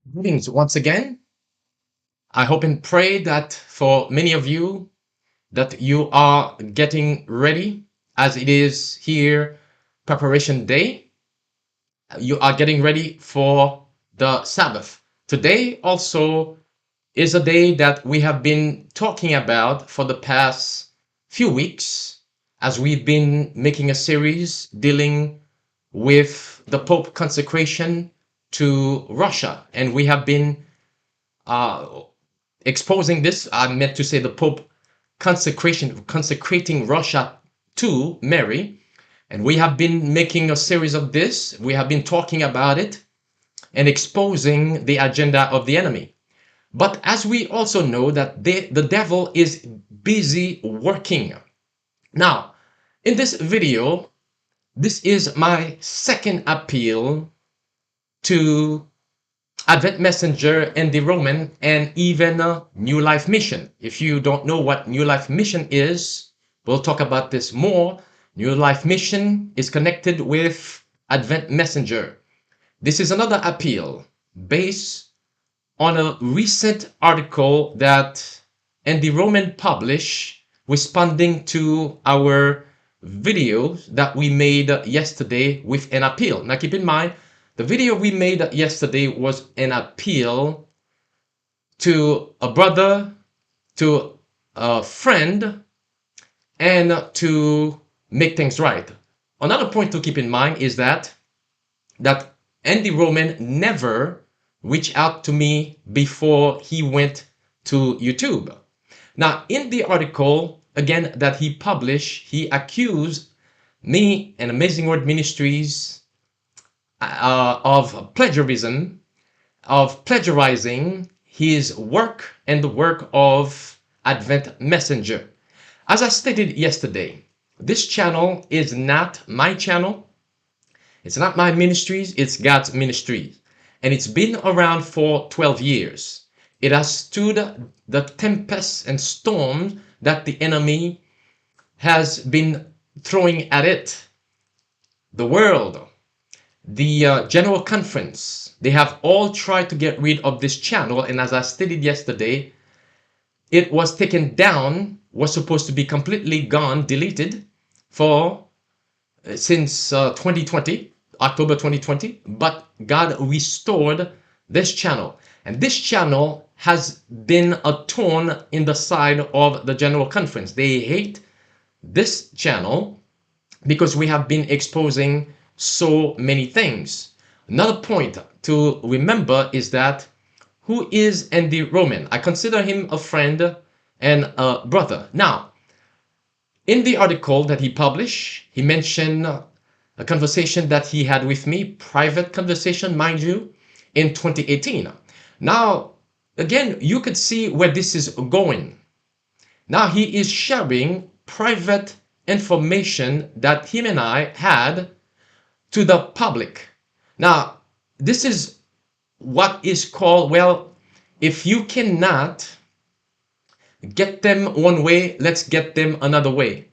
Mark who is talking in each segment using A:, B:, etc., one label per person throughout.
A: Greetings once again. I hope and pray that for many of you that you are getting ready as it is here preparation day. You are getting ready for the Sabbath. Today also is a day that we have been talking about for the past few weeks as we've been making a series dealing with the Pope consecration to Russia, and we have been uh, exposing this. I meant to say the Pope consecrating Russia to Mary. And we have been making a series of this. We have been talking about it and exposing the agenda of the enemy. But as we also know that the devil is busy working. Now, in this video, this is my second appeal to Advent Messenger and the Roman, and even New Life Mission. If you don't know what New Life Mission is, we'll talk about this more. New Life Mission is connected with Advent Messenger. This is another appeal based on a recent article that Andy Roman published responding to our video that we made yesterday with an appeal. Now keep in mind, the video we made yesterday was an appeal to a brother, to a friend, and to make things right. Another point to keep in mind is that Andy Roman never reached out to me before he went to YouTube. Now, in the article, again, that he published, he accused me and AmazingWord Ministries of plagiarism, of plagiarizing his work and the work of Advent Messenger. As I stated yesterday, this channel is not my channel. It's not my ministries, it's God's ministries. And it's been around for 12 years. It has stood the tempests and storms that the enemy has been throwing at it. The world, the General Conference, they have all tried to get rid of this channel, and as I stated yesterday, it was taken down, was supposed to be completely gone, deleted for since 2020, October 2020, but God restored this channel. And this channel has been a thorn in the side of the General Conference. They hate this channel because we have been exposing so many things. Another point to remember is that who is Andy Roman? I consider him a friend and a brother. Now, in the article that he published, he mentioned a conversation that he had with me, private conversation, mind you, in 2018. Now, again, you could see where this is going. Now he is sharing private information that him and I had to the public. Now, this is what is called, well, if you cannot get them one way, let's get them another way.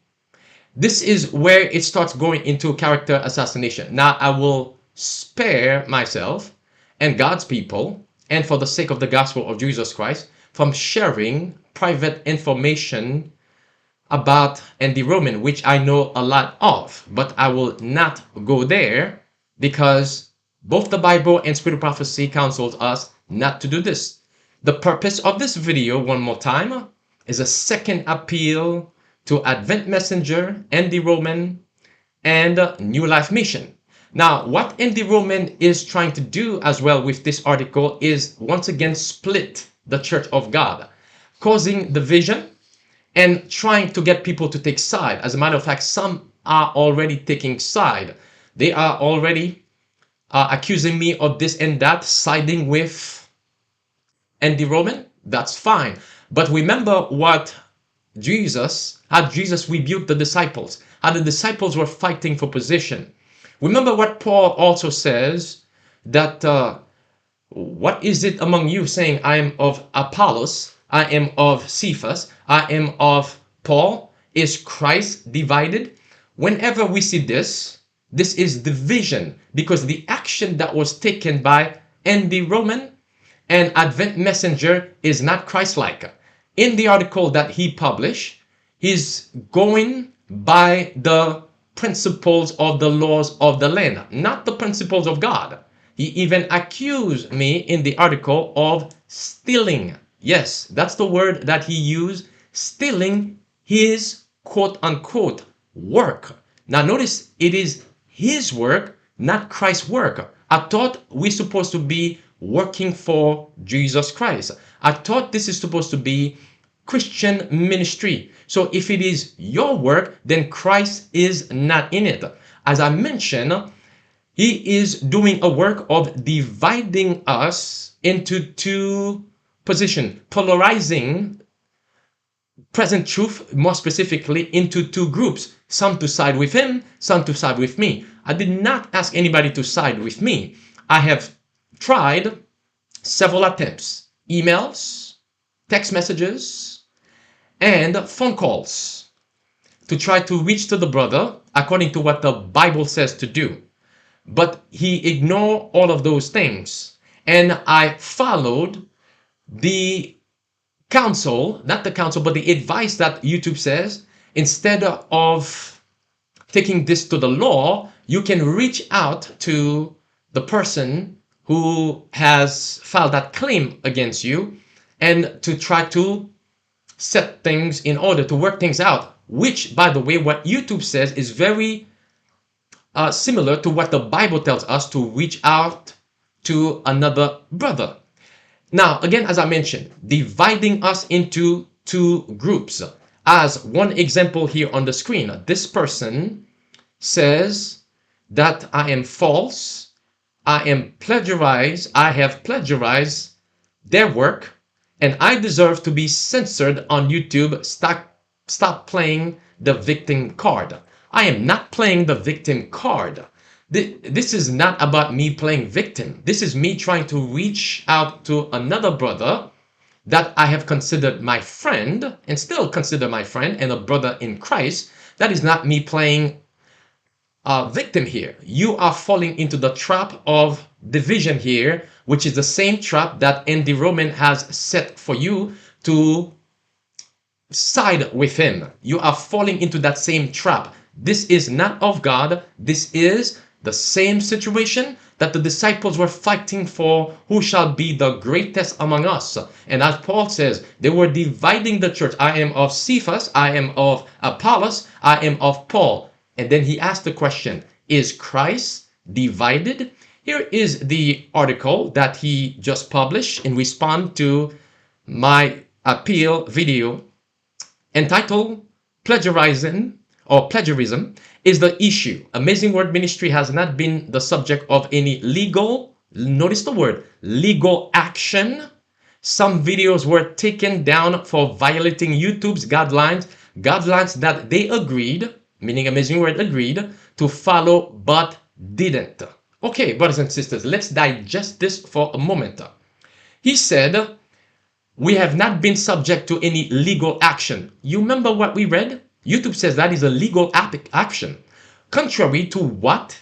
A: This is where it starts going into character assassination. Now, I will spare myself and God's people, and for the sake of the gospel of Jesus Christ, from sharing private information about Andy Roman, which I know a lot of, but I will not go there because both the Bible and Spirit of Prophecy counsels us not to do this. The purpose of this video, one more time, is a second appeal to Advent Messenger, Andy Roman, and New Life Mission. Now, what Andy Roman is trying to do as well with this article is once again split the Church of God, causing division and trying to get people to take side. As a matter of fact, some are already taking side. They are already accusing me of this and that, siding with Andy Roman. That's fine. But remember what how Jesus rebuked the disciples, how the disciples were fighting for position. Remember what Paul also says, that what is it among you saying, I am of Apollos, I am of Cephas, I am of Paul? Is Christ divided? Whenever we see this, this is division, because the action that was taken by Andy Roman and Advent Messenger is not Christ-like. In the article that he published, he's going by the principles of the laws of the land, not the principles of God. He even accused me in the article of stealing. Yes, that's the word that he used, stealing his quote unquote work. Now notice it is his work, not Christ's work. I thought we're supposed to be working for Jesus Christ. I thought this is supposed to be Christian ministry. So if it is your work, then Christ is not in it. As I mentioned, he is doing a work of dividing us into two positions, polarizing present truth, more specifically, into two groups, some to side with him, some to side with me. I did not ask anybody to side with me. I have tried several attempts, emails, text messages, and phone calls to try to reach to the brother according to what the Bible says to do. But he ignored all of those things. And I followed the counsel, not the counsel, but the advice that YouTube says. Instead of taking this to the law, you can reach out to the person who has filed that claim against you and to try to set things in order, to work things out, which, by the way, what YouTube says is very similar to what the Bible tells us, to reach out to another brother. Now, again, as I mentioned, dividing us into two groups. As one example here on the screen, this person says that I am false, I have plagiarized their work, and I deserve to be censored on YouTube. Stop playing the victim card. I am not playing the victim card. This is not about me playing victim. This is me trying to reach out to another brother that I have considered my friend and still consider my friend and a brother in Christ. That is not me playing victim here. You are falling into the trap of division here, which is the same trap that Andy Roman has set for you to side with him. You are falling into that same trap. This is not of God. This is the same situation that the disciples were fighting for, who shall be the greatest among us. And as Paul says, they were dividing the church. I am of Cephas, I am of Apollos, I am of Paul. And then he asked the question, is Christ divided? Here is the article that he just published in response to my appeal video entitled Plagiarism is the issue. Amazing Word Ministry has not been the subject of any legal, notice the word, legal action. Some videos were taken down for violating YouTube's guidelines that they agreed, meaning Amazing Word agreed, to follow but didn't. Okay, brothers and sisters, let's digest this for a moment. He said, we have not been subject to any legal action. You remember what we read? YouTube says that is a legal action. Contrary to what?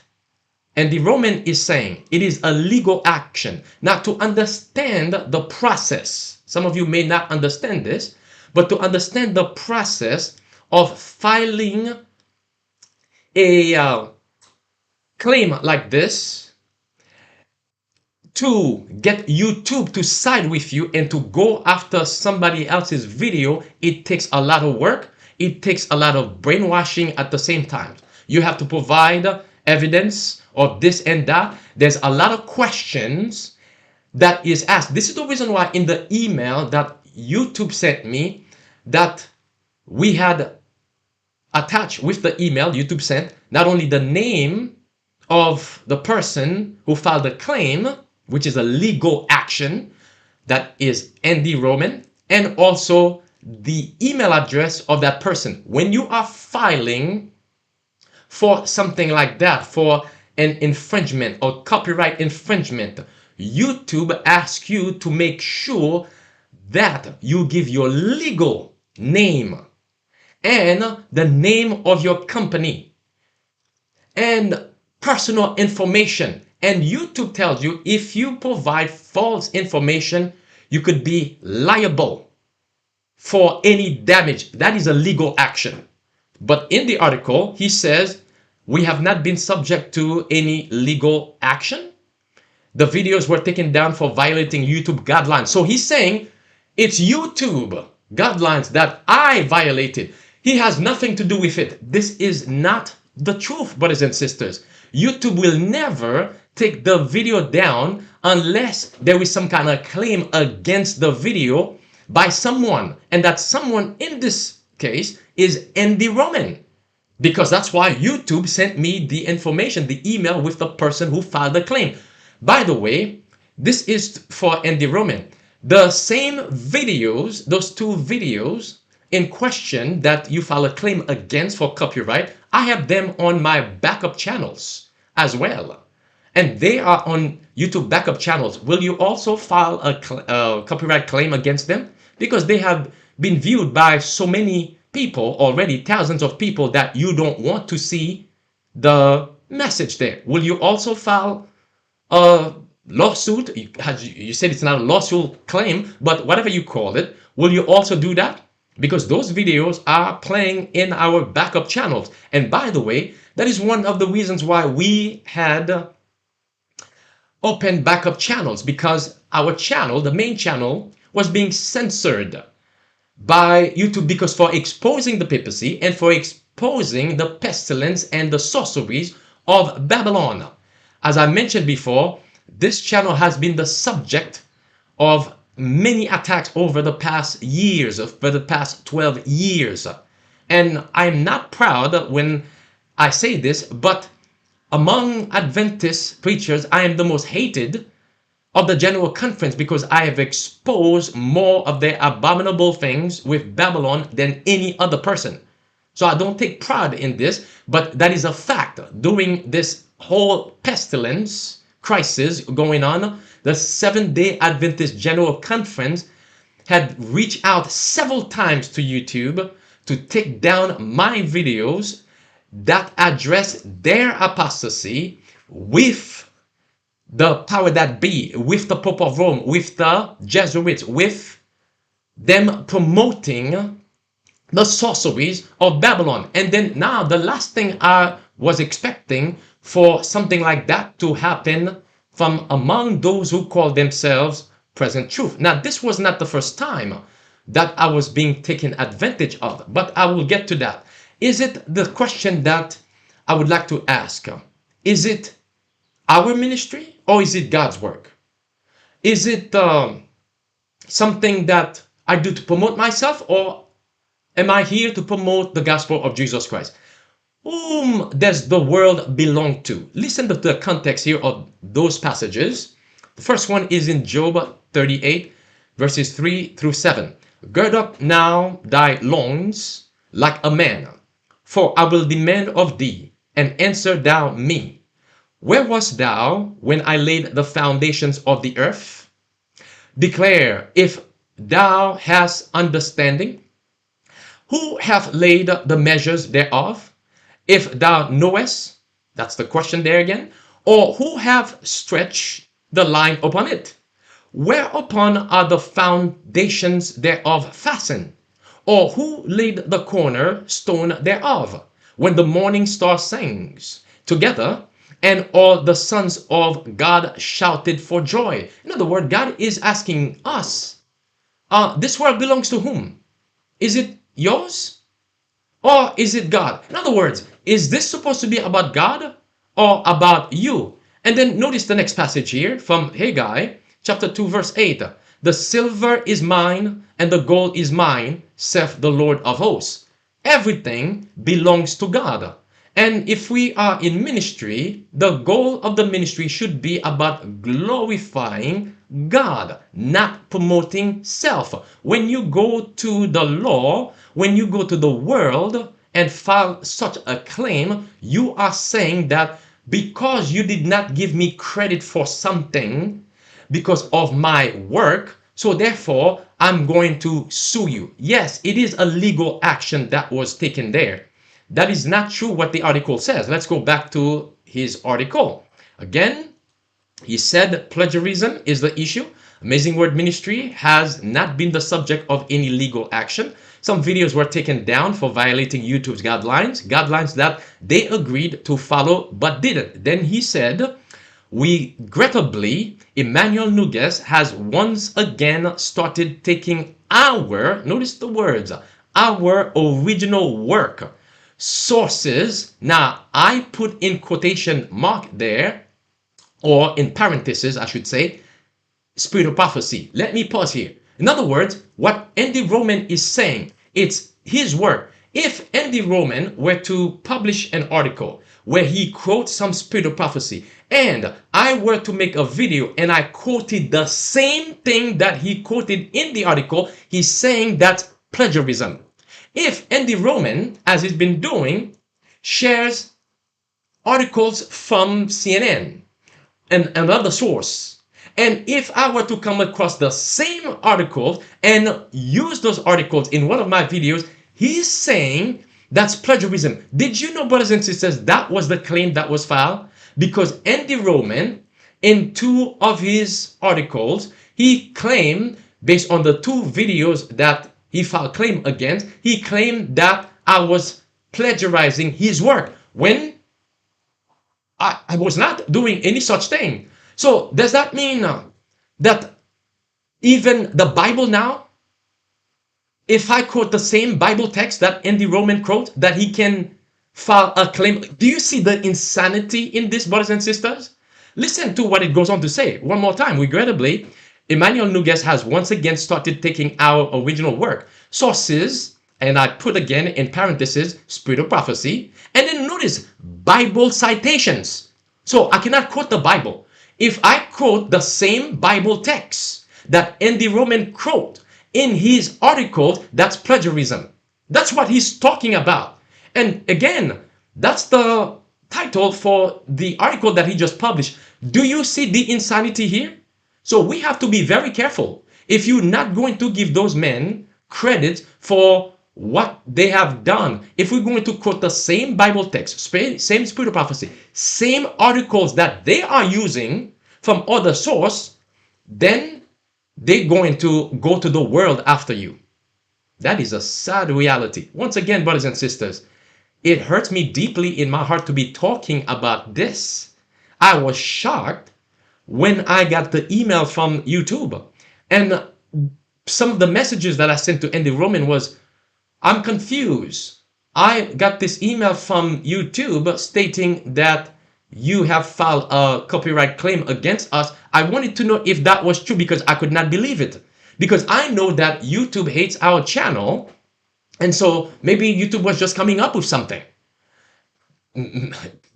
A: And the Roman is saying it is a legal action. Now, to understand the process, some of you may not understand this, but to understand the process of filing a claim like this, to get YouTube to side with you and to go after somebody else's video, it takes a lot of work. It takes a lot of brainwashing at the same time. You have to provide evidence of this and that. There's a lot of questions that is asked. This is the reason why in the email that YouTube sent me, that we had attached with the email YouTube sent, not only the name of the person who filed the claim, which is a legal action, that is Andy Roman, and also the email address of that person. When you are filing for something like that, for an infringement or copyright infringement, YouTube asks you to make sure that you give your legal name and the name of your company and personal information And YouTube tells you if you provide false information, you could be liable for any damage. That is a legal action. But in the article, he says, we have not been subject to any legal action. The videos were taken down for violating YouTube guidelines. So he's saying it's YouTube guidelines that I violated. He has nothing to do with it. This is not the truth, brothers and sisters. YouTube will never take the video down unless there is some kind of claim against the video by someone. And that someone in this case is Andy Roman. Because that's why YouTube sent me the information, the email with the person who filed the claim. By the way, this is for Andy Roman. The same videos, those two videos in question that you file a claim against for copyright, I have them on my backup channels as well. And they are on YouTube backup channels. Will you also file a copyright claim against them? Because they have been viewed by so many people already, thousands of people, that you don't want to see the message there. Will you also file a lawsuit? You said it's not a lawsuit claim, but whatever you call it, will you also do that? Because those videos are playing in our backup channels. And by the way, that is one of the reasons why we had open backup channels, because our channel, the main channel, was being censored by YouTube because for exposing the papacy and for exposing the pestilence and the sorceries of Babylon. As I mentioned before, this channel has been the subject of many attacks over the past years, over the past 12 years. And I'm not proud when I say this, but among Adventist preachers, I am the most hated of the General Conference because I have exposed more of their abominable things with Babylon than any other person. So I don't take pride in this, but that is a fact. During this whole pestilence crisis going on, the Seventh-day Adventist General Conference had reached out several times to YouTube to take down my videos that address their apostasy with the power that be, with the Pope of Rome, with the Jesuits, with them promoting the sorceries of Babylon. And then now the last thing I was expecting for something like that to happen from among those who call themselves present truth. Now, this was not the first time that I was being taken advantage of, but I will get to that. Is it the question that I would like to ask? Is it our ministry or is it God's work? Is it something that I do to promote myself, or am I here to promote the gospel of Jesus Christ? Whom does the world belong to? Listen to the context here of those passages. The first one is in Job 38, verses 3 through 7. Gird up now thy loins like a man, for I will demand of thee, and answer thou me. Where wast thou when I laid the foundations of the earth? Declare, if thou hast understanding. Who hath laid the measures thereof? If thou knowest, that's the question there again, or who hath stretched the line upon it? Whereupon are the foundations thereof fastened? Or who laid the corner stone thereof? When the morning star sings together, and all the sons of God shouted for joy. In other words, God is asking us, this world belongs to whom? Is it yours? Or is it God? In other words, is this supposed to be about God or about you? And then notice the next passage here from Haggai, chapter 2, verse 8. The silver is mine and the gold is mine, saith the Lord of hosts. Everything belongs to God. And if we are in ministry, the goal of the ministry should be about glorifying God, not promoting self. When you go to the law, when you go to the world and file such a claim, you are saying that because you did not give me credit for something because of my work, so therefore I'm going to sue you. Yes, it is a legal action that was taken there. That is not true what the article says. Let's go back to his article. Again, He said plagiarism is the issue. Amazing Word Ministry has not been the subject of any legal action. Some videos were taken down for violating YouTube's guidelines that they agreed to follow but didn't. Then he said, regrettably, Emmanuel Nougaisse has once again started taking our, notice the words, our original work sources. Now, I put in quotation mark there, or in parentheses, I should say, spirit of prophecy. Let me pause here. In other words, what Andy Roman is saying, it's his work. If Andy Roman were to publish an article where he quotes some spirit of prophecy, and I were to make a video and I quoted the same thing that he quoted in the article, he's saying that's plagiarism. If Andy Roman, as he's been doing, shares articles from CNN, and another source, and if I were to come across the same articles and use those articles in one of my videos, he's saying that's plagiarism. Did you know, brothers and sisters, that was the claim that was filed? Because Andy Roman, in 2 of his articles, he claimed, based on the 2 videos that he filed claim against, he claimed that I was plagiarizing his work when I was not doing any such thing. So does that mean that even the Bible now, if I quote the same Bible text that Andy Roman quote, that he can file a claim? Do you see the insanity in this, brothers and sisters? Listen to what it goes on to say. One more time. Regrettably, Emmanuel Nougaisse has once again started taking our original work sources, and I put again in parentheses, spirit of prophecy, and then notice Bible citations. So I cannot quote the Bible. If I quote the same Bible text that Andy Roman quote in his article, that's plagiarism. That's what he's talking about. And again, that's the title for the article that he just published. Do you see the insanity here? So we have to be very careful. If you're not going to give those men credit for what they have done, if we're going to quote the same Bible text, same spirit of prophecy, same articles that they are using from other source, then they're going to go to the world after you. That is a sad reality. Once again, brothers and sisters, it hurts me deeply in my heart to be talking about this. I was shocked when I got the email from YouTube, and some of the messages that I sent to Andy Roman was, I'm confused. I got this email from YouTube stating that you have filed a copyright claim against us. I wanted to know if that was true because I could not believe it. Because I know that YouTube hates our channel, and so maybe YouTube was just coming up with something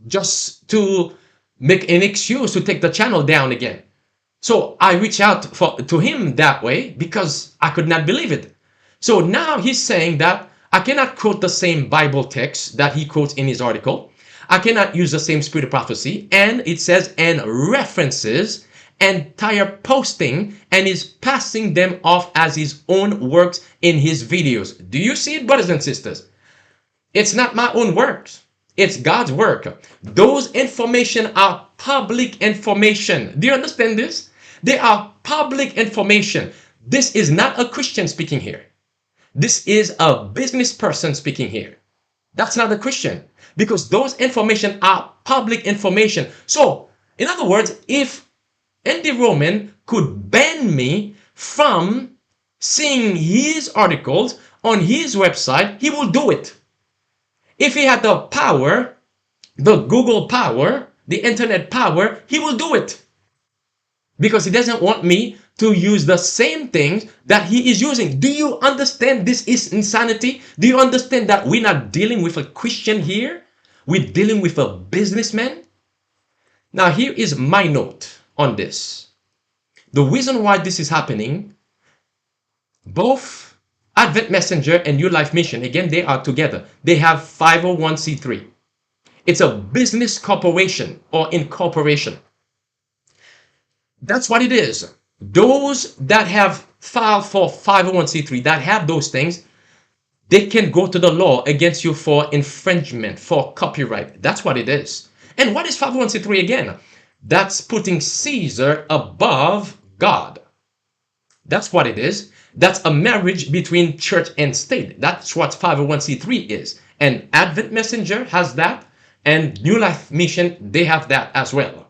A: just to make an excuse to take the channel down again. So I reached out to him that way because I could not believe it. So now he's saying that I cannot quote the same Bible text that he quotes in his article. I cannot use the same spirit of prophecy. And it says, and references entire posting, and is passing them off as his own works in his videos. Do you see it, brothers and sisters? It's not my own works. It's God's work. Those information are public information. Do you understand this? They are public information. This is not a Christian speaking here. This is a business person speaking here. That's not a Christian, because those information are public information. So, in other words, if Andy Roman could ban me from seeing his articles on his website, he will do it. If he had the power, the Google power, the internet power, he will do it. Because he doesn't want me to use the same things that he is using. Do you understand this is insanity? Do you understand that we're not dealing with a Christian here? We're dealing with a businessman? Now, here is my note on this. The reason why this is happening, both Advent Messenger and New Life Mission, again, they are together. They have 501c3. It's a business corporation or incorporation. That's what it is. Those that have filed for 501c3, that have those things, they can go to the law against you for infringement, for copyright. That's what it is. And what is 501c3 again? That's putting Caesar above God. That's what it is. That's a marriage between church and state. That's what 501c3 is. And Advent Messenger has that, and New Life Mission, they have that as well.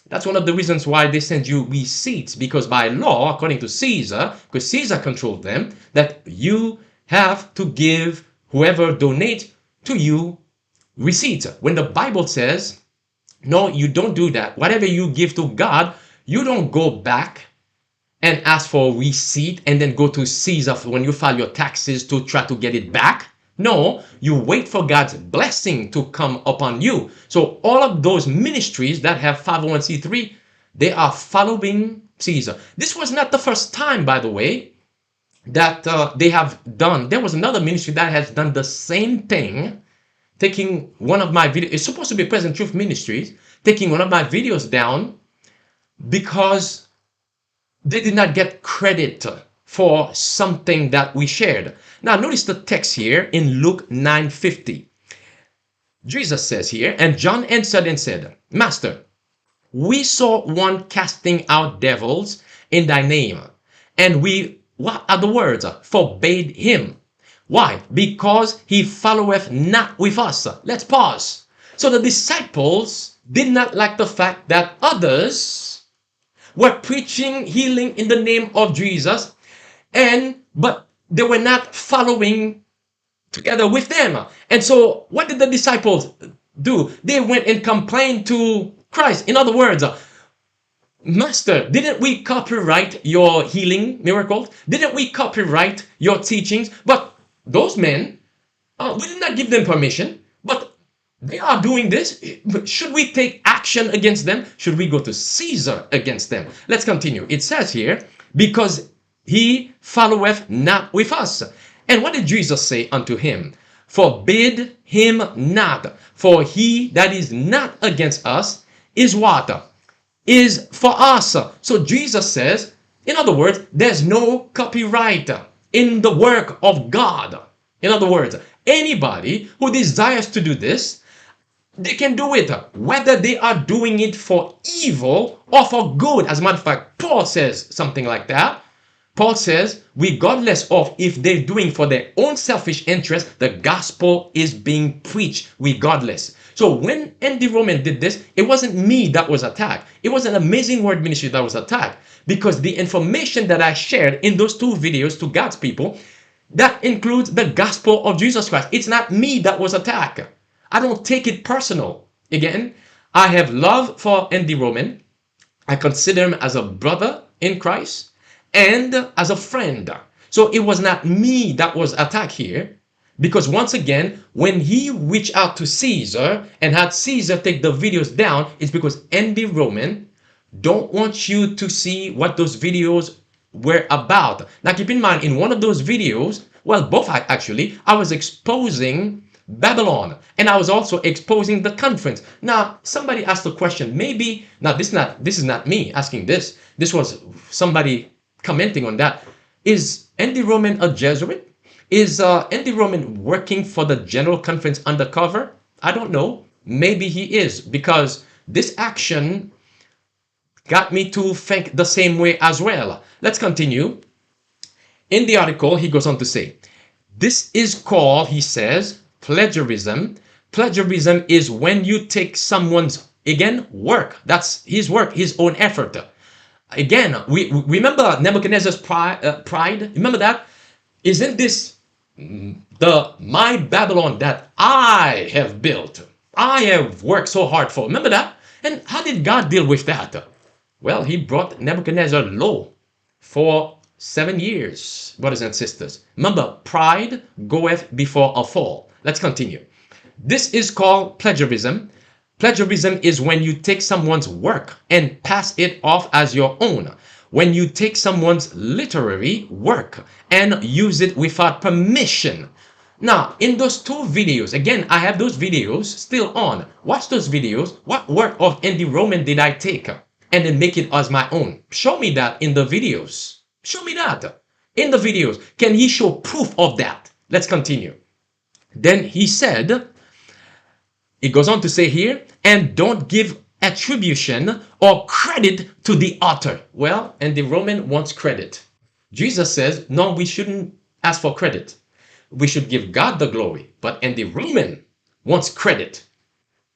A: That's one of the reasons why they send you receipts, because by law, according to Caesar, because Caesar controlled them, that you have to give whoever donate to you receipts. When the Bible says, no, you don't do that. Whatever you give to God, you don't go back and ask for a receipt and then go to Caesar when you file your taxes to try to get it back. No, you wait for God's blessing to come upon you. So all of those ministries that have 501c3, they are following Caesar. This was not the first time, by the way, that they have done. There was another ministry that has done the same thing, taking one of my videos. It's supposed to be Present Truth Ministries, taking one of my videos down because they did not get credit for something that we shared. Now notice the text here in Luke 9:50. Jesus says here, and John answered and said, Master, we saw one casting out devils in thy name, and we, what are the words? Forbade him. Why? Because he followeth not with us. Let's pause. So the disciples did not like the fact that others were preaching healing in the name of Jesus, but they were not following together with them. And so what did the disciples do? They went and complained to Christ. In other words, Master, didn't we copyright your healing miracles? Didn't we copyright your teachings? But those men, we did not give them permission, but they are doing this. Should we take action against them? Should we go to Caesar against them? Let's continue. It says here, because he followeth not with us. And what did Jesus say unto him? Forbid him not, for he that is not against us is what? Is for us. So Jesus says, in other words, there's no copyright in the work of God. In other words, anybody who desires to do this, they can do it, whether they are doing it for evil or for good. As a matter of fact, Paul says something like that. Paul says, regardless of if they're doing for their own selfish interest, the gospel is being preached regardless. So when Andy Roman did this, it wasn't me that was attacked. It was an Amazing Word ministry that was attacked, because the information that I shared in those two videos to God's people, that includes the gospel of Jesus Christ. It's not me that was attacked. I don't take it personal. Again, I have love for Andy Roman. I consider him as a brother in Christ and as a friend. So it was not me that was attacked here, because once again, when he reached out to Caesar and had Caesar take the videos down, it's because Andy Roman don't want you to see what those videos were about. Now keep in mind, in one of those videos, well, both actually, I was exposing Babylon, and I was also exposing the conference. Now somebody asked the question, maybe, now this is not me asking this. This was somebody commenting on that. Is Andy Roman a Jesuit? Is Andy Roman working for the General Conference undercover? I don't know. Maybe he is, because this action got me to think the same way as well. Let's continue. In the article, he goes on to say, this is called, he says, plagiarism. Plagiarism is when you take someone's, again, work. That's his work, his own effort. Again, we remember Nebuchadnezzar's pride. Remember that? Isn't this my Babylon that I have built? I have worked so hard for. Remember that? And how did God deal with that? Well, he brought Nebuchadnezzar low for 7 years, brothers and sisters. Remember, pride goeth before a fall. Let's continue. This is called plagiarism. Plagiarism is when you take someone's work and pass it off as your own. When you take someone's literary work and use it without permission. Now, in those two videos, again, I have those videos still on. Watch those videos. What work of Andy Roman did I take and then make it as my own? Show me that in the videos. Show me that in the videos. Can he show proof of that? Let's continue. Then he said, it goes on to say here, and don't give attribution or credit to the author. Well, and the Roman wants credit. Jesus says, no, we shouldn't ask for credit. We should give God the glory. But and the Roman wants credit.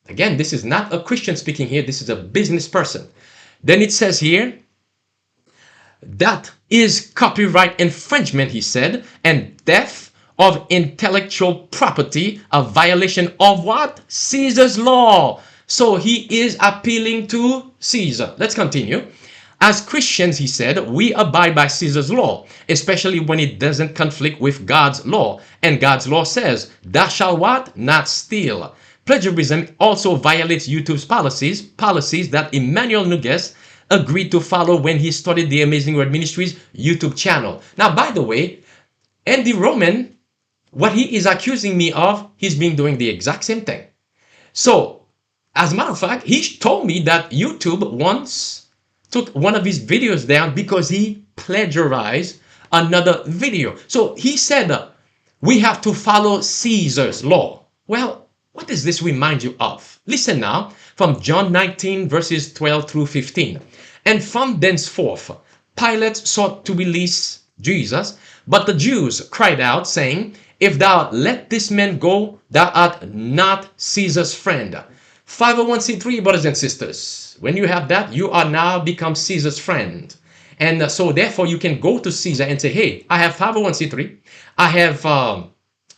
A: Again, this is not a Christian speaking here. This is a business person. Then it says here, that is copyright infringement, he said, and theft of intellectual property, a violation of what? Caesar's law. So he is appealing to Caesar. Let's continue. As Christians, he said, we abide by Caesar's law, especially when it doesn't conflict with God's law. And God's law says, thou shalt what? Not steal. Plagiarism also violates YouTube's policies that Emmanuel Nougaisse agreed to follow when he started the Amazing Word Ministries YouTube channel. Now, by the way, Andy Roman, what he is accusing me of, he's been doing the exact same thing. So, as a matter of fact, he told me that YouTube once took one of his videos down because he plagiarized another video. So he said, we have to follow Caesar's law. Well, what does this remind you of? Listen now, from John 19, verses 12 through 15. And from thenceforth, Pilate sought to release Jesus, but the Jews cried out, saying, if thou let this man go, thou art not Caesar's friend. 501c3, brothers and sisters. When you have that, you are now become Caesar's friend. And so therefore you can go to Caesar and say, hey, I have 501c3. I have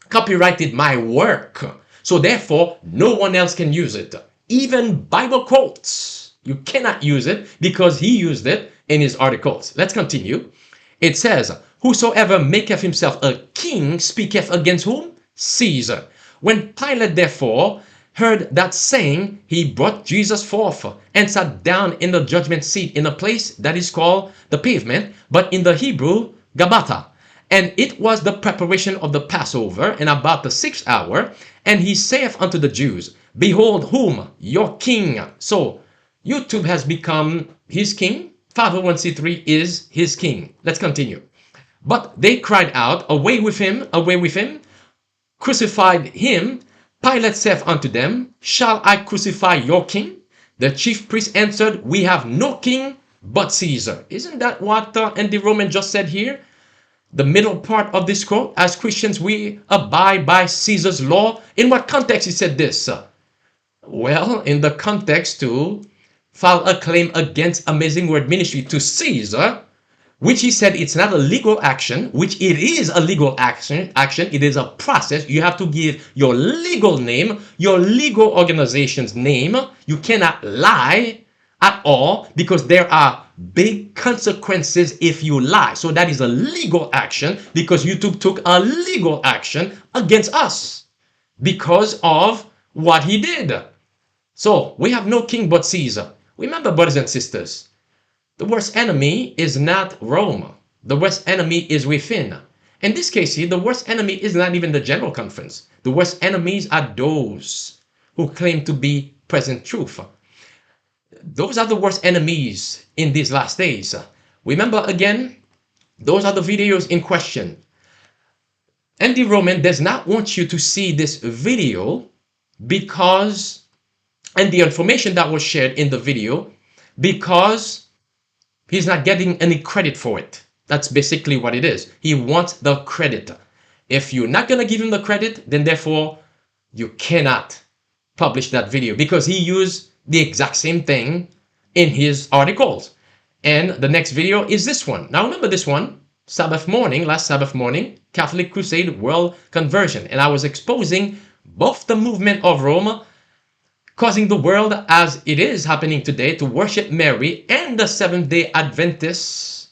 A: copyrighted my work. So therefore, no one else can use it. Even Bible quotes, you cannot use it because he used it in his articles. Let's continue. It says, whosoever maketh himself a king speaketh against whom? Caesar. When Pilate therefore heard that saying, he brought Jesus forth and sat down in the judgment seat in a place that is called the pavement, but in the Hebrew, Gabbatha. And it was the preparation of the Passover, and about the 6th hour. And he saith unto the Jews, behold whom? Your king. So YouTube has become his king. 501c3 is his king. Let's continue. But they cried out, away with him, crucified him. Pilate saith unto them, shall I crucify your king? The chief priest answered, we have no king but Caesar. Isn't that what Andy Roman just said here? The middle part of this quote, as Christians, we abide by Caesar's law. In what context he said this? Well, in the context to file a claim against Amazing Word Ministry to Caesar, which he said it's not a legal action, which it is a legal action. It is a process. You have to give your legal name, your legal organization's name. You cannot lie at all because there are big consequences if you lie. So that is a legal action because YouTube took a legal action against us because of what he did. So we have no king but Caesar. Remember, brothers and sisters, the worst enemy is not Rome. The worst enemy is within. In this case here, the worst enemy is not even the General Conference. The worst enemies are those who claim to be present truth. Those are the worst enemies in these last days. Remember again, those are the videos in question. Andy Roman does not want you to see this video because, and the information that was shared in the video, because he's not getting any credit for it. That's basically what it is. He wants the credit. If you're not going to give him the credit, then therefore you cannot publish that video because he used the exact same thing in his articles. And the next video is this one. Now remember this one, Sabbath morning, last Sabbath morning, Catholic Crusade World Conversion. And I was exposing both the movement of Rome causing the world as it is happening today to worship Mary, and the Seventh-day Adventists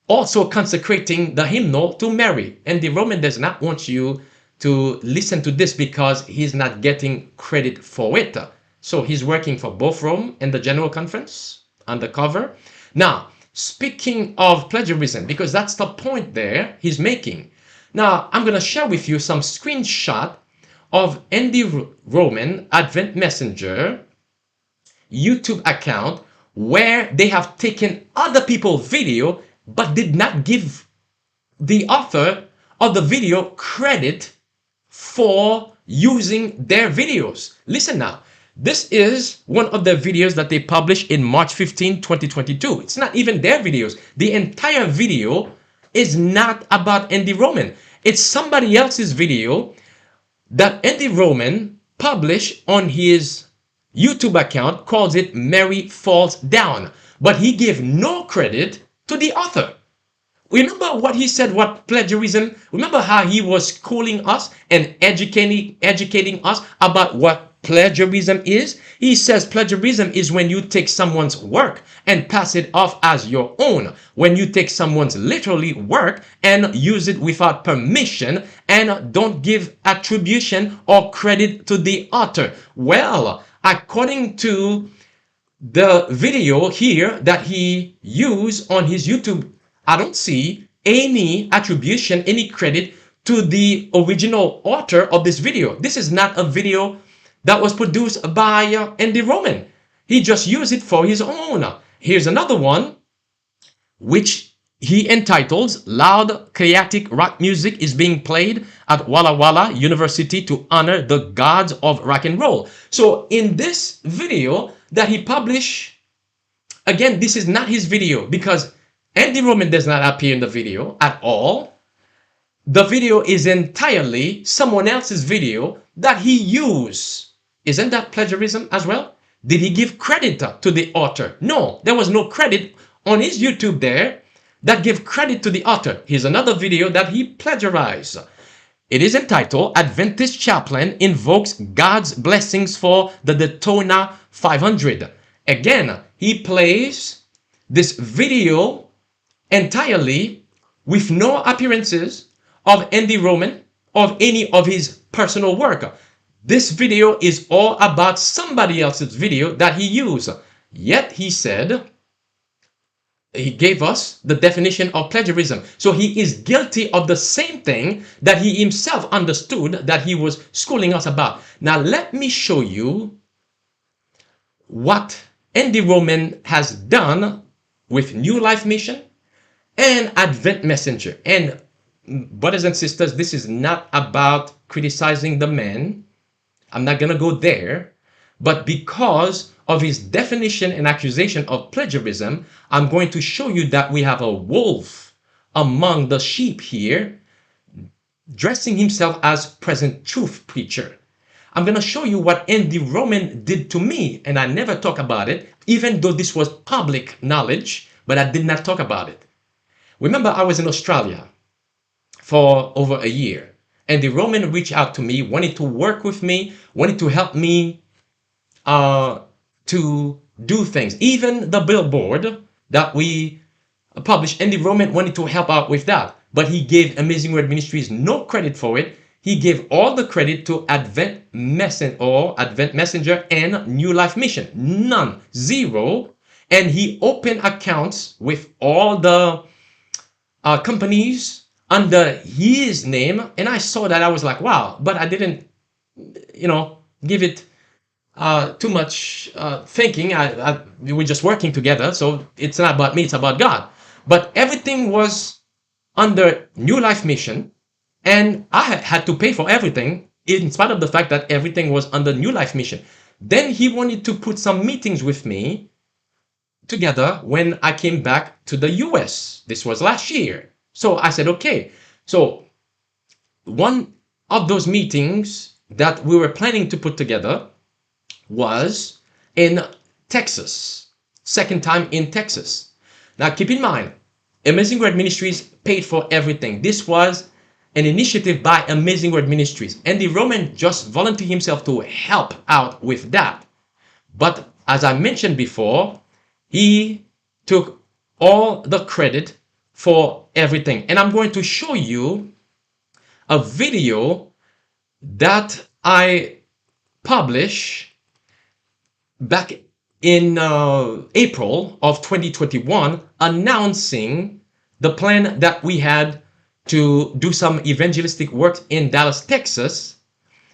A: also consecrating the hymnal to Mary. And the Roman does not want you to listen to this because he's not getting credit for it. So he's working for both Rome and the General Conference undercover. Now, speaking of plagiarism, because that's the point there he's making. Now, I'm going to share with you some screenshot of Andy Roman Advent Messenger YouTube account where they have taken other people's video but did not give the author of the video credit for using their videos. Listen now, This is one of the videos that they published in March 15, 2022. It's not even their videos. The entire video is not about Andy Roman. It's somebody else's video that Andy Roman published on his YouTube account, calls it Mary Falls Down. But he gave no credit to the author. Remember what he said, what plagiarism, remember how he was schooling us and educating us about what plagiarism is? He says plagiarism is when you take someone's work and pass it off as your own. When you take someone's literally work and use it without permission and don't give attribution or credit to the author. Well, according to the video here that he used on his YouTube, I don't see any attribution, any credit to the original author of this video. This is not a video that was produced by Andy Roman. He just used it for his own. Here's another one, which he entitles Loud Chaotic Rock Music is being played at Walla Walla University to honor the gods of rock and roll. So in this video that he published, again, this is not his video because Andy Roman does not appear in the video at all. The video is entirely someone else's video that he used. Isn't that plagiarism as well? Did he give credit to the author? No, there was no credit on his YouTube there that gave credit to the author. Here's another video that he plagiarized. It is entitled Adventist Chaplain Invokes God's Blessings for the Daytona 500. Again, he plays this video entirely with no appearances of Andy Roman, of any of his personal work. This video is all about somebody else's video that he used. Yet he said, he gave us the definition of plagiarism. So he is guilty of the same thing that he himself understood that he was schooling us about. Now let me show you what Andy Roman has done with New Life Mission and Advent Messenger. And brothers and sisters, this is not about criticizing the man. I'm not going to go there. But because of his definition and accusation of plagiarism, I'm going to show you that we have a wolf among the sheep here, dressing himself as present truth preacher. I'm going to show you what Andy Roman did to me, and I never talk about it, even though this was public knowledge, but I did not talk about it. Remember, I was in Australia for over a year, and the Roman reached out to me, wanted to work with me, wanted to help me to do things. Even the billboard that we published, Andy Roman wanted to help out with that, but he gave AmazingWord Ministries no credit for it. He gave all the credit to Advent Messenger and New Life Mission. None, zero. And he opened accounts with all the companies under his name, and I saw that. I was like, wow, but I didn't, give it too much thinking. We were just working together, so it's not about me, it's about God. But everything was under New Life Mission, and I had to pay for everything, in spite of the fact that everything was under New Life Mission. Then he wanted to put some meetings with me together when I came back to the US. This was last year. So I said, okay. So one of those meetings that we were planning to put together was in Texas. Second time in Texas. Now keep in mind, AmazingWord Ministries paid for everything. This was an initiative by AmazingWord Ministries. Andy Roman just volunteered himself to help out with that. But as I mentioned before, he took all the credit for everything. And I'm going to show you a video that I published back in April of 2021, announcing the plan that we had to do some evangelistic work in Dallas, Texas.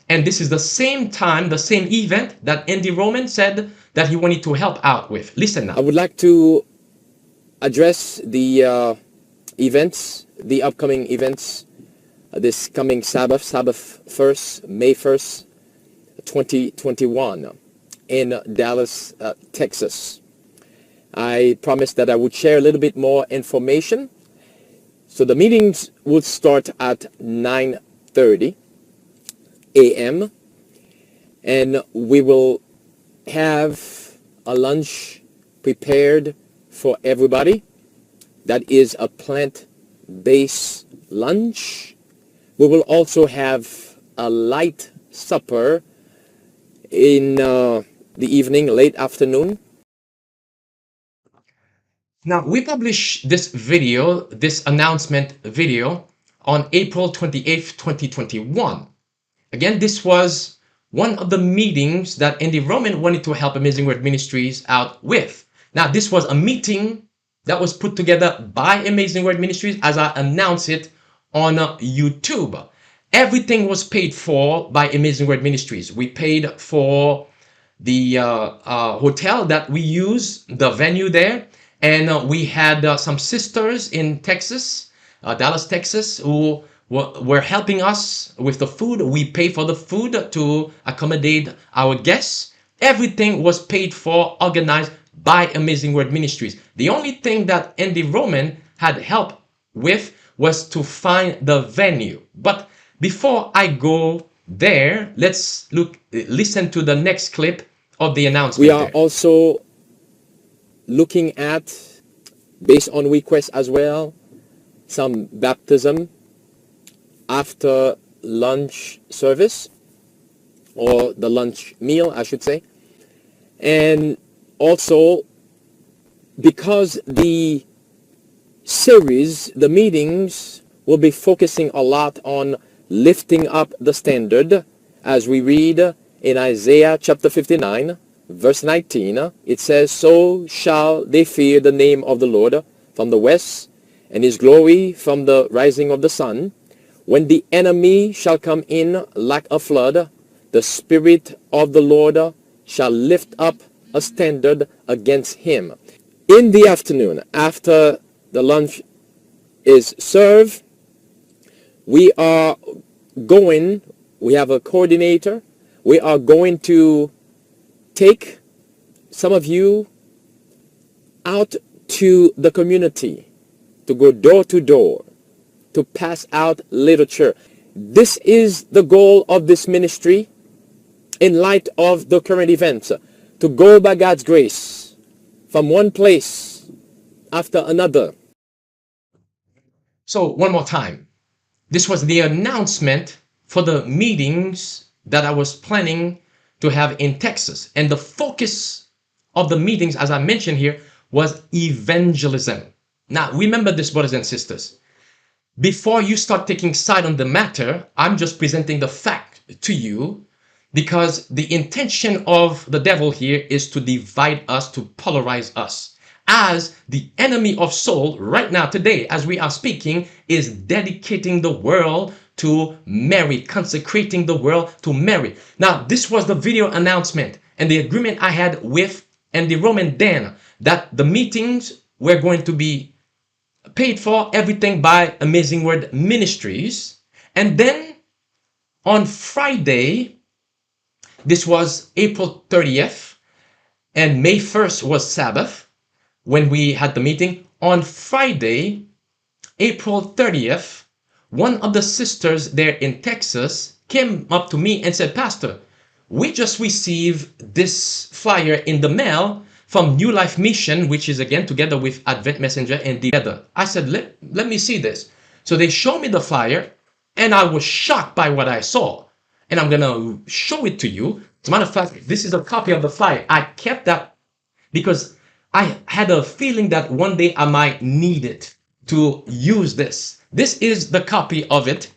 A: And this is the same time, the same event that Andy Roman said that he wanted to help out with. Listen now.
B: I would like to address the events, the upcoming events, this coming Sabbath 1st, May 1st, 2021. in Dallas, Texas. I promised that I would share a little bit more information. So the meetings will start at 9:30 a.m. and we will have a lunch prepared for everybody. That is a plant-based lunch. We will also have a light supper in the evening, late afternoon.
A: Now, we published this video, this announcement video, on April 28th, 2021. Again, this was one of the meetings that Andy Roman wanted to help Amazing Word Ministries out with. Now, this was a meeting that was put together by Amazing Word Ministries as I announced it on YouTube. Everything was paid for by Amazing Word Ministries. We paid for the hotel that we use, the venue there, and we had some sisters in Texas, Dallas, Texas, who were helping us with the food. We pay for the food to accommodate our guests. Everything was paid for, organized by Amazing Word Ministries. The only thing that Andy Roman had help with was to find the venue. But before I go there, let's listen to the next clip of the announcement.
B: We are also looking at, based on request as well, some baptism after lunch service, or the lunch meal, I should say. And also, because the series, the meetings, will be focusing a lot on lifting up the standard, as we read in Isaiah chapter 59, verse 19, it says, "So shall they fear the name of the Lord from the west, and his glory from the rising of the sun. When the enemy shall come in like a flood, the Spirit of the Lord shall lift up a standard against him." In the afternoon, after the lunch is served, we have a coordinator, we are going to take some of you out to the community, to go door to door, to pass out literature. This is the goal of this ministry in light of the current events, to go by God's grace from one place after another.
A: So one more time. This was the announcement for the meetings that I was planning to have in Texas. And the focus of the meetings, as I mentioned here, was evangelism. Now, remember this, brothers and sisters. Before you start taking side on the matter, I'm just presenting the fact to you, because the intention of the devil here is to divide us, to polarize us. As the enemy of soul right now, today, as we are speaking, is dedicating the world to marry, consecrating the world to marry. Now, this was the video announcement and the agreement I had with Andy Roman Dan, that the meetings were going to be paid for, everything by Amazing Word Ministries. And then on Friday, this was April 30th, and May 1st was Sabbath when we had the meeting. On Friday, April 30th, one of the sisters there in Texas came up to me and said, "Pastor, we just received this flyer in the mail from New Life Mission," which is again together with Advent Messenger and the other. I said, let me see this. So they showed me the flyer, and I was shocked by what I saw. And I'm going to show it to you. As a matter of fact, this is a copy of the flyer. I kept that because I had a feeling that one day I might need it to use this. This is the copy of it,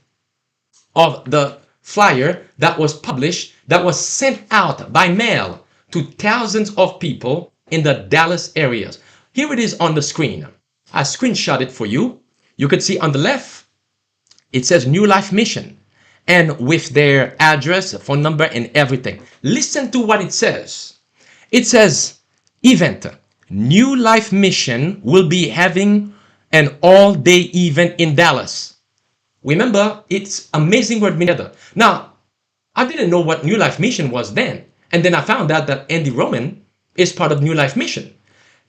A: of the flyer that was published, that was sent out by mail to thousands of people in the Dallas areas. Here it is on the screen. I screenshot it for you. You could see on the left, it says New Life Mission, and with their address, phone number, and everything. Listen to what it says. It says, event, New Life Mission will be having an all-day event in Dallas. Remember, it's Amazing Word Ministry. Now, I didn't know what New Life Mission was then. And then I found out that Andy Roman is part of New Life Mission.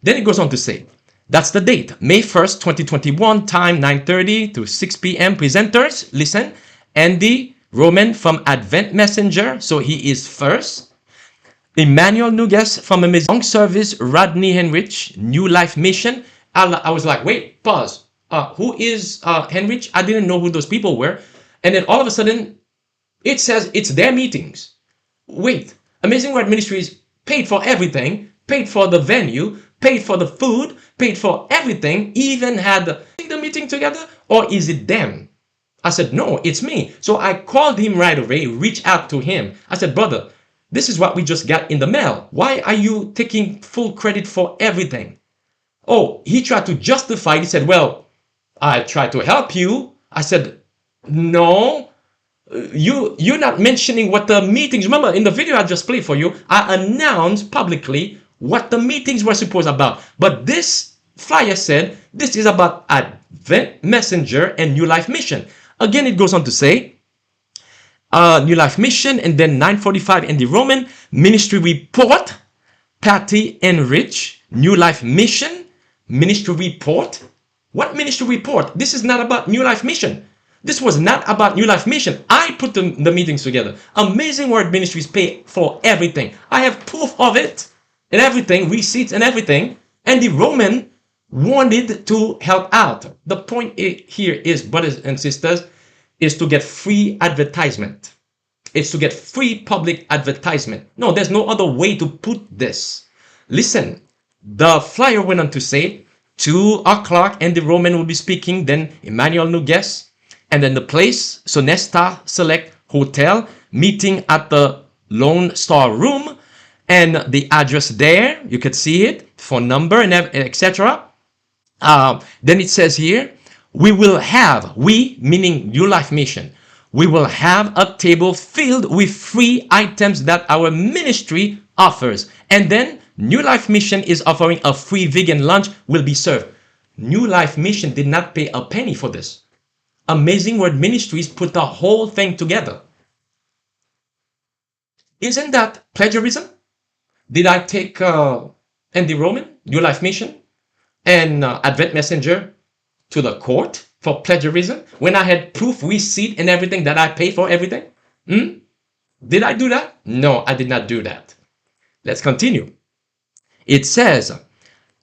A: Then it goes on to say, that's the date, May 1st, 2021, time 9:30 to 6 p.m. Presenters, listen, Andy Roman from Advent Messenger, so he is first. Emmanuel Nougaisse from Amazing Service, Rodney Henrich, New Life Mission. I was like, wait, pause. Who is Henrich? I didn't know who those people were. And then all of a sudden, it says it's their meetings. Wait, Amazing Word Ministries paid for everything, paid for the venue, paid for the food, paid for everything, even had the meeting together? Or is it them? I said, no, it's me. So I called him right away, reached out to him. I said, brother, this is what we just got in the mail. Why are you taking full credit for everything? Oh, he tried to justify it. He said, well, I tried to help you. I said, no, you're not mentioning what the meetings. Remember, in the video I just played for you, I announced publicly what the meetings were supposed about. But this flyer said this is about Advent Messenger and New Life Mission. Again, it goes on to say, New Life Mission, and then 9:45 Andy Roman, Ministry Report, Patty and Rich, New Life Mission, Ministry Report. What ministry report? This is not about New Life Mission. This was not about New Life Mission. I put the meetings together. Amazing Word Ministries pay for everything. I have proof of it and everything, receipts and everything. Andy Roman wanted to help out. The point here is, brothers and sisters, is to get free advertisement. It's to get free public advertisement. No, there's no other way to put this. Listen, the flyer went on to say, 2 o'clock, Andy Roman will be speaking, then Emmanuel Nougaisse, and then the place, Sonesta Select Hotel, meeting at the Lone Star Room, and the address there, you could see it, phone number, and etc. Then it says here, we meaning New Life Mission, we will have a table filled with free items that our ministry offers. And then New Life Mission is offering a free vegan lunch will be served. New Life Mission did not pay a penny for this. Amazing Word Ministries put the whole thing together. Isn't that plagiarism? Did I take Andy Roman, New Life Mission, and Advent Messenger to the court for plagiarism when I had proof, receipt, and everything that I paid for everything? Did I do that? No, I did not do that. Let's continue. It says,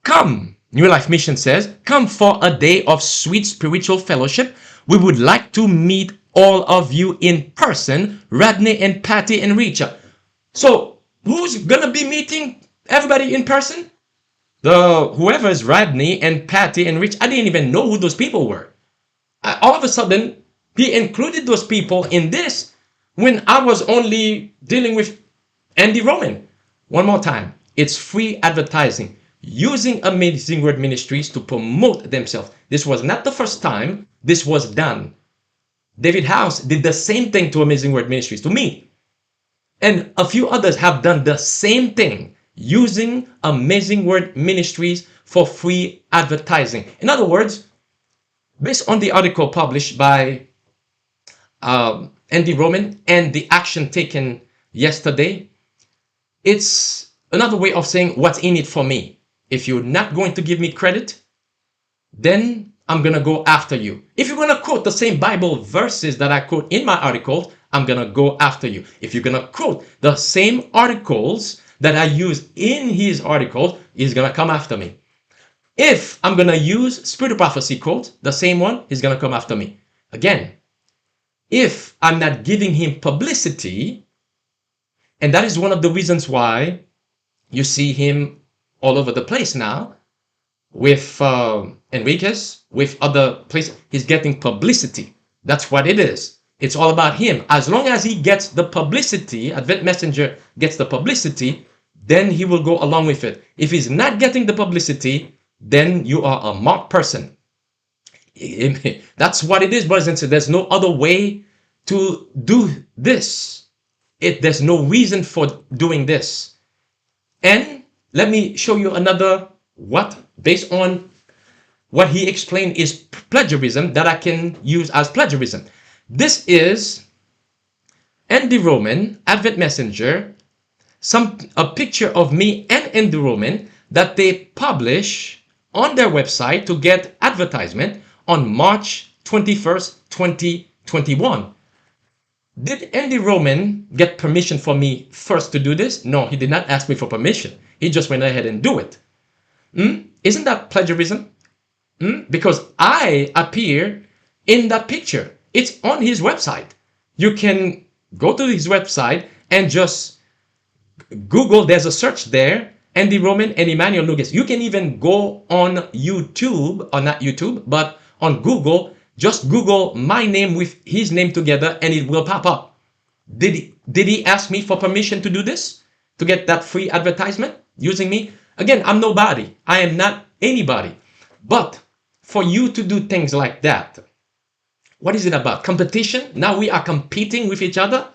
A: come, New Life Mission says, come for a day of sweet spiritual fellowship. We would like to meet all of you in person, Rodney and Patty and Richa. So who's gonna be meeting everybody in person? Whoever is Rodney and Patty and Rich. I didn't even know who those people were. All of a sudden, he included those people in this when I was only dealing with Andy Roman. One more time. It's free advertising, using Amazing Word Ministries to promote themselves. This was not the first time this was done. David House did the same thing to Amazing Word Ministries, to me. And a few others have done the same thing, using Amazing Word Ministries for free advertising. In other words, based on the article published by Andy Roman and the action taken yesterday, it's another way of saying what's in it for me. If you're not going to give me credit, then I'm going to go after you. If you're going to quote the same Bible verses that I quote in my article, I'm going to go after you. If you're going to quote the same articles that I use in his article, he's going to come after me. If I'm going to use Spirit of Prophecy quote, the same one, he's going to come after me. Again, if I'm not giving him publicity, and that is one of the reasons why you see him all over the place now, with Enriquez, with other places, he's getting publicity. That's what it is. It's all about him. As long as he gets the publicity, Advent Messenger gets the publicity, then he will go along with it. If he's not getting the publicity, then you are a mocked person. That's what it is, brothers and sisters. There's no other way to do this. There's no reason for doing this. And let me show you another based on what he explained is plagiarism that I can use as plagiarism. This is Andy Roman, Advent Messenger, a picture of me and Andy Roman that they publish on their website to get advertisement on March 21st, 2021. Did Andy Roman get permission for me first to do this? No, he did not ask me for permission. He just went ahead and do it. Isn't that plagiarism? Because I appear in that picture. It's on his website. You can go to his website and just Google, there's a search there, Andy Roman and Emmanuel Nougaisse. You can even go on YouTube, or not YouTube, but on Google, just Google my name with his name together and it will pop up. Did he ask me for permission to do this? To get that free advertisement using me? Again, I'm nobody. I am not anybody. But for you to do things like that, what is it about? Competition? Now we are competing with each other?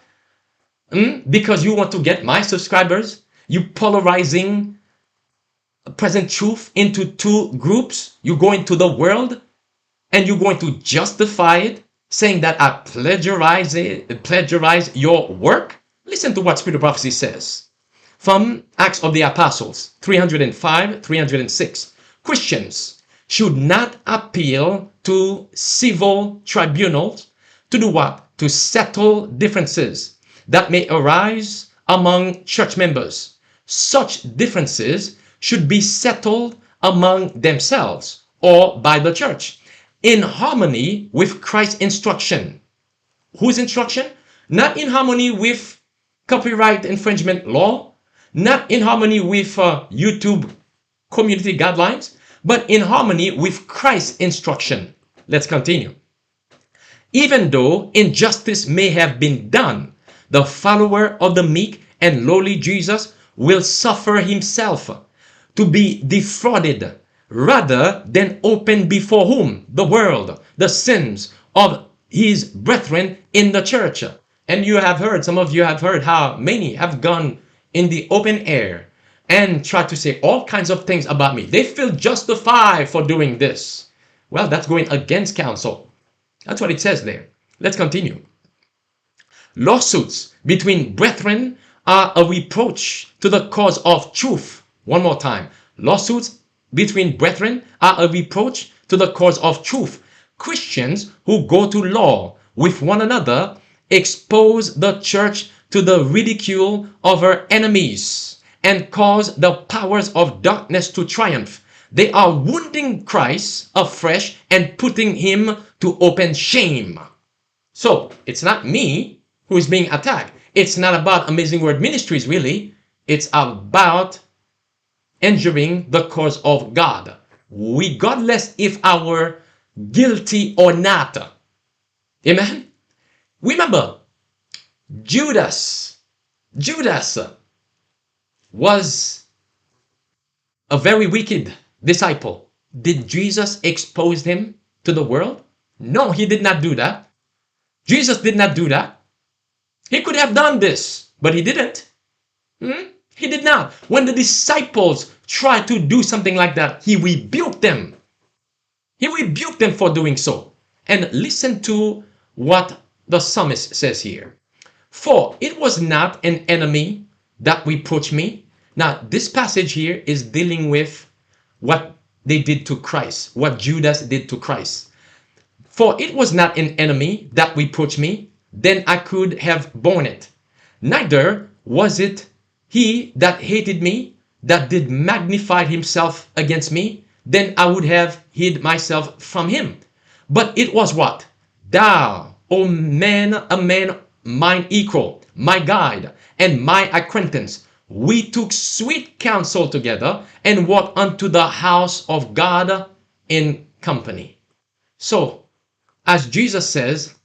A: Because you want to get my subscribers? You polarizing present truth into two groups? You go into the world and you're going to justify it, saying that I plagiarize your work? Listen to what Spirit of Prophecy says. From Acts of the Apostles, 305, 306. Christians should not appeal to civil tribunals to do what? To settle differences that may arise among church members. Such differences should be settled among themselves or by the church in harmony with Christ's instruction. Whose instruction? Not in harmony with copyright infringement law, not in harmony with YouTube community guidelines, but in harmony with Christ's instruction. Let's continue. Even though injustice may have been done, the follower of the meek and lowly Jesus will suffer himself to be defrauded rather than open before whom? The world, the sins of his brethren in the church. And you have heard, some of you have heard how many have gone in the open air and tried to say all kinds of things about me. They feel justified for doing this. Well, that's going against counsel. That's what it says there. Let's continue. Lawsuits between brethren are a reproach to the cause of truth. One more time. Lawsuits between brethren are a reproach to the cause of truth. Christians who go to law with one another expose the church to the ridicule of her enemies and cause the powers of darkness to triumph. They are wounding Christ afresh and putting him to open shame. So it's not me who is being attacked. It's not about AmazingWord Ministries, really. It's about injuring the cause of God. Regardless if our guilty or not. Amen? Remember, Judas was a very wicked disciple. Did Jesus expose him to the world? No, he did not do that. Jesus did not do that. He could have done this, but he didn't. He did not. When the disciples tried to do something like that, he rebuked them. He rebuked them for doing so. And listen to what the psalmist says here. For it was not an enemy that reproached me. Now, this passage here is dealing with what they did to Christ, what Judas did to Christ. For it was not an enemy that reproached me, then I could have borne it. Neither was it he that hated me, that did magnify himself against me, then I would have hid myself from him. But it was what? Thou, O man, a man mine equal, my guide, and my acquaintance. We took sweet counsel together and walked unto the house of God in company. So, as Jesus says,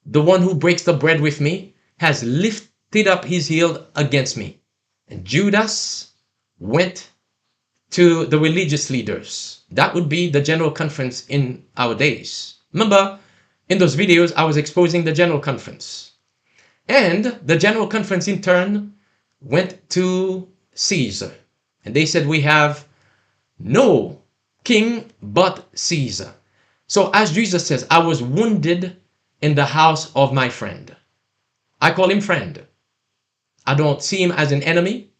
A: the one who breaks the bread with me has lifted up his heel against me. And Judas went to the religious leaders. That would be the general conference in our days. Remember, in those videos, I was exposing the general conference. And the general conference in turn went to Caesar. And they said, we have no king but Caesar. So as Jesus says, I was wounded in the house of my friend. I call him friend. I don't see him as an enemy,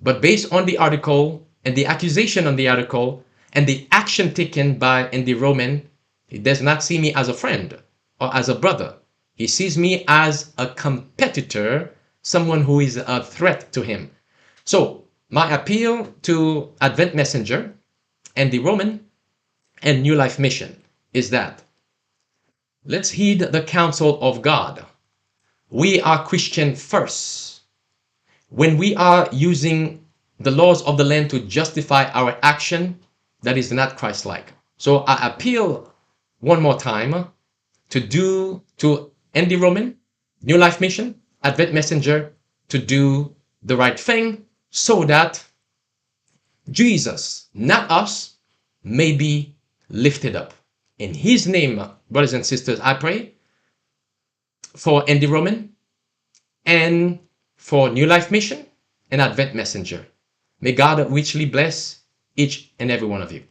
A: but based on the article and the accusation on the article and the action taken by Andy Roman, he does not see me as a friend or as a brother. He sees me as a competitor, someone who is a threat to him. So my appeal to Advent Messenger, Andy Roman, and New Life Mission is that let's heed the counsel of God. We are Christian first. When we are using the laws of the land to justify our action, that is not Christ-like. So I appeal one more time to Andy Roman, New Life Mission, Advent Messenger, to do the right thing so that Jesus, not us, may be lifted up. In his name, brothers and sisters, I pray for Andy Roman and for New Life Mission and Advent Messenger. May God richly bless each and every one of you.